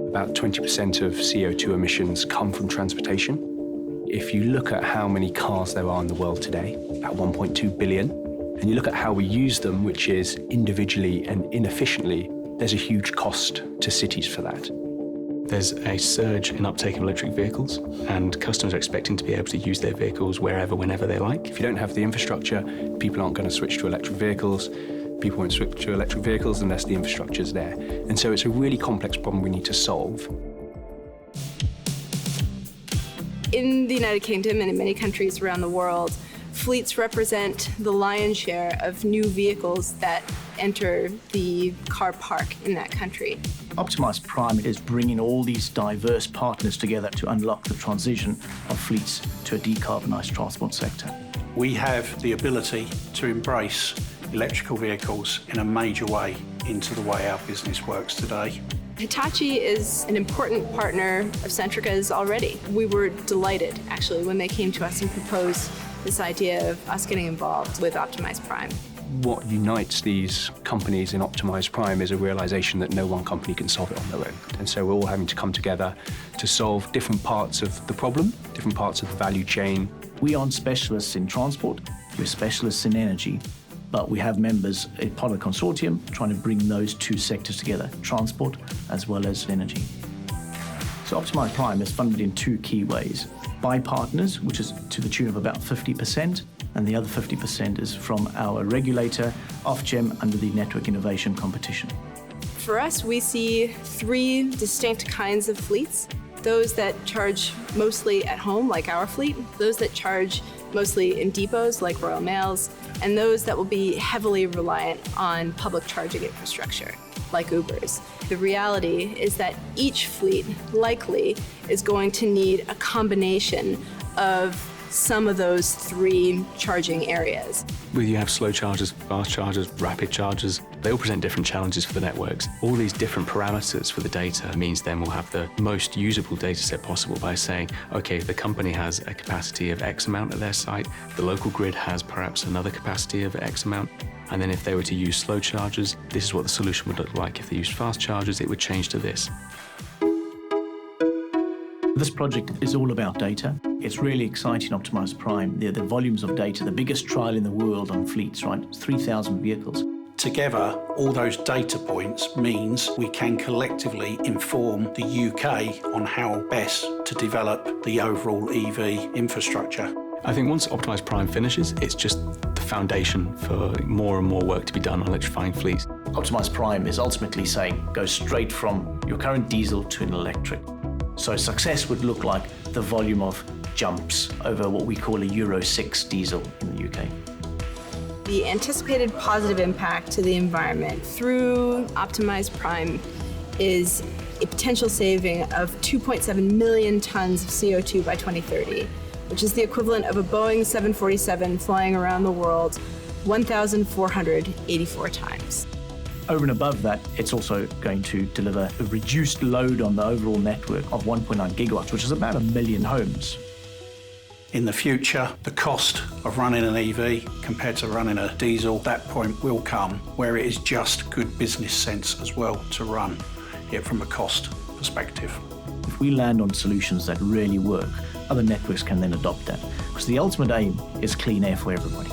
About 20% of CO2 emissions come from transportation. If you look at how many cars there are in the world today, about 1.2 billion, and you look at how we use them, which is individually and inefficiently, there's a huge cost to cities for that. There's a surge in uptake of electric vehicles, and customers are expecting to be able to use their vehicles wherever, whenever they like. If you don't have the infrastructure, people aren't going to switch to electric vehicles. People won't switch to electric vehicles unless the infrastructure's there. And so it's a really complex problem we need to solve. In the United Kingdom and in many countries around the world, fleets represent the lion's share of new vehicles that enter the car park in that country. Optimise Prime is bringing all these diverse partners together to unlock the transition of fleets to a decarbonised transport sector. We have the ability to embrace electrical vehicles in a major way into the way our business works today. Hitachi is an important partner of Centrica's already. We were delighted, actually, when they came to us and proposed this idea of us getting involved with Optimise Prime. What unites these companies in Optimise Prime is a realization that no one company can solve it on their own. And so we're all having to come together to solve different parts of the problem, different parts of the value chain. We aren't specialists in transport, we're specialists in energy, but we have members, a part of the consortium, trying to bring those two sectors together, transport as well as energy. So Optimise Prime is funded in two key ways. By partners, which is to the tune of about 50%, and the other 50% is from our regulator, Ofgem, under the Network Innovation Competition. For us, we see three distinct kinds of fleets. Those that charge mostly at home, like our fleet, those that charge mostly in depots, like Royal Mails, and those that will be heavily reliant on public charging infrastructure, like Uber's. The reality is that each fleet likely is going to need a combination of some of those three charging areas. Whether you have slow chargers, fast chargers, rapid chargers, they all present different challenges for the networks. All these different parameters for the data means then we'll have the most usable data set possible by saying, okay, if the company has a capacity of X amount at their site, the local grid has perhaps another capacity of X amount, and then if they were to use slow chargers, this is what the solution would look like. If they used fast chargers, it would change to this. This project is all about data. It's really exciting, Optimise Prime. The volumes of data, the biggest trial in the world on fleets, right? 3,000 vehicles. Together, all those data points means we can collectively inform the UK on how best to develop the overall EV infrastructure. I think once Optimise Prime finishes, it's just the foundation for more and more work to be done on electrifying fleets. Optimise Prime is ultimately saying go straight from your current diesel to an electric. So success would look like the volume of jumps over what we call a Euro 6 diesel in the UK. The anticipated positive impact to the environment through Optimise Prime is a potential saving of 2.7 million tons of CO2 by 2030, which is the equivalent of a Boeing 747 flying around the world 1,484 times. Over and above that, it's also going to deliver a reduced load on the overall network of 1.9 gigawatts, which is about 1 million homes. In the future, the cost of running an EV compared to running a diesel, that point will come where it is just good business sense as well to run it from a cost perspective. If we land on solutions that really work, other networks can then adopt that. Because the ultimate aim is clean air for everybody.